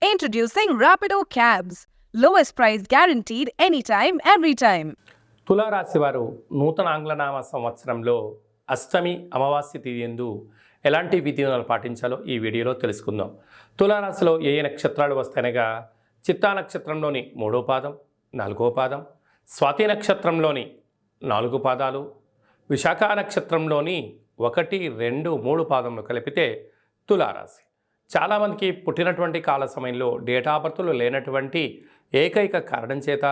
Introducing Rapido Cabs. Lowest price guaranteed anytime, every time. తులారాశి వారు నూతన ఆంగ్లనామ సంవత్సరంలో అష్టమి అమావాస్య తిథియందు ఎలాంటి విధివిధానాలు పాటించాలో ఈ వీడియోలో తెలుసుకుందాం. తులారాశిలో ఏ నక్షత్రాలు వస్తాయనగా చిత్తా నక్షత్రంలోని 3వ పాదం, 4వ పాదం, స్వాతి నక్షత్రంలోని 4 పాదాలు, విశాఖ నక్షత్రంలోని 1, 2, 3 పాదములు కలిపితే తులారాశి. చాలామందికి పుట్టినటువంటి కాల సమయంలో డేటా ఆఫ్ బర్త్లు లేనటువంటి ఏకైక కారణం చేత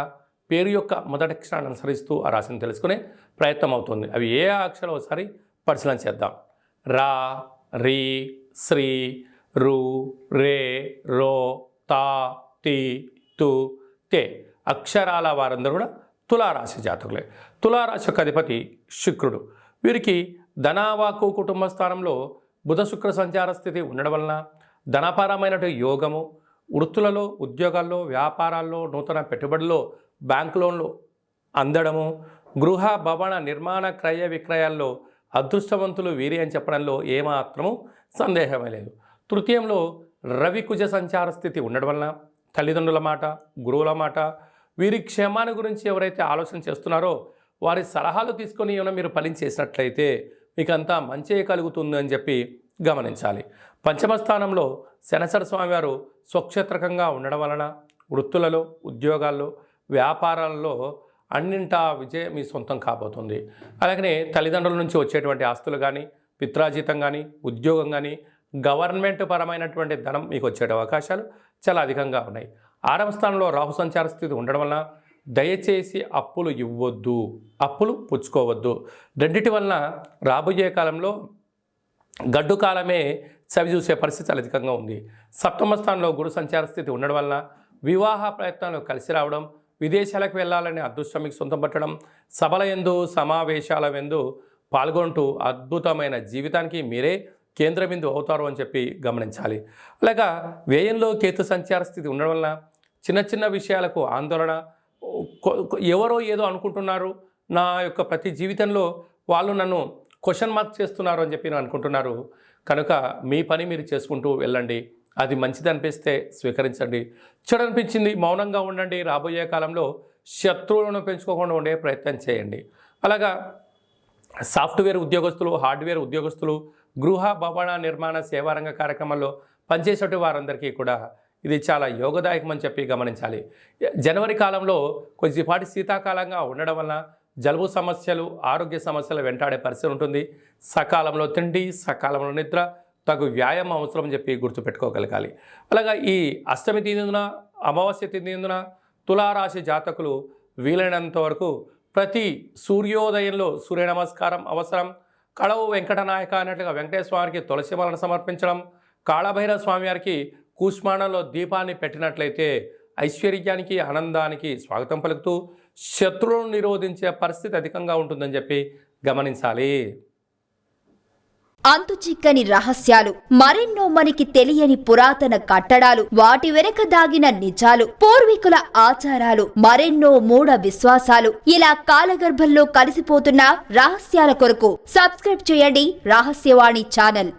పేరు యొక్క మొదటి అక్షరాన్ని అనుసరిస్తూ ఆ రాశిని తెలుసుకునే ప్రయత్నం అవుతుంది. అవి ఏ అక్షరం ఒకసారి పరిశీలన చేద్దాం. రా, రీ, శ్రీ, రు, రే, రో, తా, తి, తు, తే అక్షరాల వారందరూ కూడా తులారాశి జాతకులే. తులారాశి యొక్క అధిపతి శుక్రుడు. వీరికి ధనావాకు కుటుంబ స్థానంలో బుధ శుక్ర సంచార స్థితి ఉండడం వలన ధనపరమైనటువంటి యోగము, వృత్తులలో, ఉద్యోగాల్లో, వ్యాపారాల్లో, నూతన పెట్టుబడుల్లో, బ్యాంక్ లోన్లు అందడము, గృహ భవన నిర్మాణ క్రయ విక్రయాల్లో అదృష్టవంతులు వీరి అని చెప్పడంలో ఏమాత్రము సందేహమే లేదు. తృతీయంలో రవి కుజ సంచార స్థితి ఉండడం వలన తల్లిదండ్రుల మాట, గురువుల మాట, వీరి క్షేమాన్ని గురించి ఎవరైతే ఆలోచన చేస్తున్నారో వారి సలహాలు తీసుకొని ఏమైనా మీరు ఫలించేసినట్లయితే మీకు అంతా మంచి కలుగుతుంది అని చెప్పి గమనించాలి. పంచమ స్థానంలో శనసర స్వామివారు స్వక్షేత్రకంగా ఉండడం వలన వృత్తులలో, ఉద్యోగాల్లో, వ్యాపారాల్లో అన్నింటా విజయం మీ సొంతం కాబోతుంది. అలాగనే తల్లిదండ్రుల నుంచి వచ్చేటువంటి ఆస్తులు కానీ, పిత్రాజీతం కానీ, ఉద్యోగం కానీ, గవర్నమెంట్ పరమైనటువంటి ధనం మీకు వచ్చే అవకాశాలు చాలా అధికంగా ఉన్నాయి. 6వ స్థానంలో రాహు సంచార స్థితి ఉండడం వలన దయచేసి అప్పులు ఇవ్వద్దు, అప్పులు పుచ్చుకోవద్దు. రెండిటి వలన రాబోయే కాలంలో గడ్డు కాలమే చవి చూసే పరిస్థితి చాలా అధికంగా ఉంది. 7వ స్థానంలో గురు సంచార స్థితి ఉండడం వలన వివాహ ప్రయత్నాలు కలిసి రావడం, విదేశాలకు వెళ్ళాలని అదృష్టం మీకు సొంతం పట్టడం, సభల యందు, సమావేశాల యందు పాల్గొంటూ అద్భుతమైన జీవితానికి మీరే కేంద్ర బిందువు అవుతారు అని చెప్పి గమనించాలి. అలాగా వ్యయంలో కేతు సంచార స్థితి ఉండడం వలన చిన్న చిన్న విషయాలకు ఆందోళన, ఎవరో ఏదో అనుకుంటున్నారు, నా యొక్క ప్రతి జీవితంలో వాళ్ళు నన్ను క్వశ్చన్ మార్క్ చేస్తున్నారు అని చెప్పి అనుకుంటున్నారు. కనుక మీ పని మీరు చేసుకుంటూ వెళ్ళండి. అది మంచిది అనిపిస్తే స్వీకరించండి, చెడు అనిపించింది మౌనంగా ఉండండి. రాబోయే కాలంలో శత్రువులను పెంచుకోకుండా ఉండే ప్రయత్నం చేయండి. అలాగా సాఫ్ట్వేర్ ఉద్యోగస్తులు, హార్డ్వేర్ ఉద్యోగస్తులు, గృహ భవన నిర్మాణ సేవారంగ కార్యక్రమాల్లో పనిచేసేటి వారందరికీ కూడా ఇది చాలా యోగదాయకం అని చెప్పి గమనించాలి. జనవరి కాలంలో కొద్దిపాటి శీతాకాలంగా ఉండడం వలన జలుబు సమస్యలు, ఆరోగ్య సమస్యలు వెంటాడే పరిస్థితి ఉంటుంది. సకాలంలో తిండి, సకాలంలో నిద్ర, తగు వ్యాయామం అవసరం అని చెప్పి గుర్తుపెట్టుకోగలగాలి. అలాగా ఈ అష్టమి తిథిన, అమావాస్య తిథిన తులారాశి జాతకులు వీలైనంత వరకు ప్రతి సూర్యోదయంలో సూర్య నమస్కారం అవసరం. కళవు వెంకటనాయక అన్నట్లుగా వెంకటేశ్వర స్వామికి తులసి మాలను సమర్పించడం, కాళభైరవ స్వామి వారికి కూష్మాణంలో దీపాన్ని పెట్టినట్లయితే ఐశ్వర్యానికి, ఆనందానికి స్వాగతం పలుకుతూ శత్రువులను నిరోధించే పరిస్థితి అధికంగా ఉంటుందని చెప్పి గమనించాలి. అంతుచిక్కని రహస్యాలు, మరెన్నో మనకి తెలియని పురాతన కట్టడాలు, వాటి వెనక దాగిన నిజాలు, పూర్వీకుల ఆచారాలు, మరెన్నో మూఢ విశ్వాసాలు, ఇలా కాలగర్భంలో కలిసిపోతున్న రహస్యాల కొరకు సబ్స్క్రైబ్ చేయండి రహస్యవాణి ఛానల్.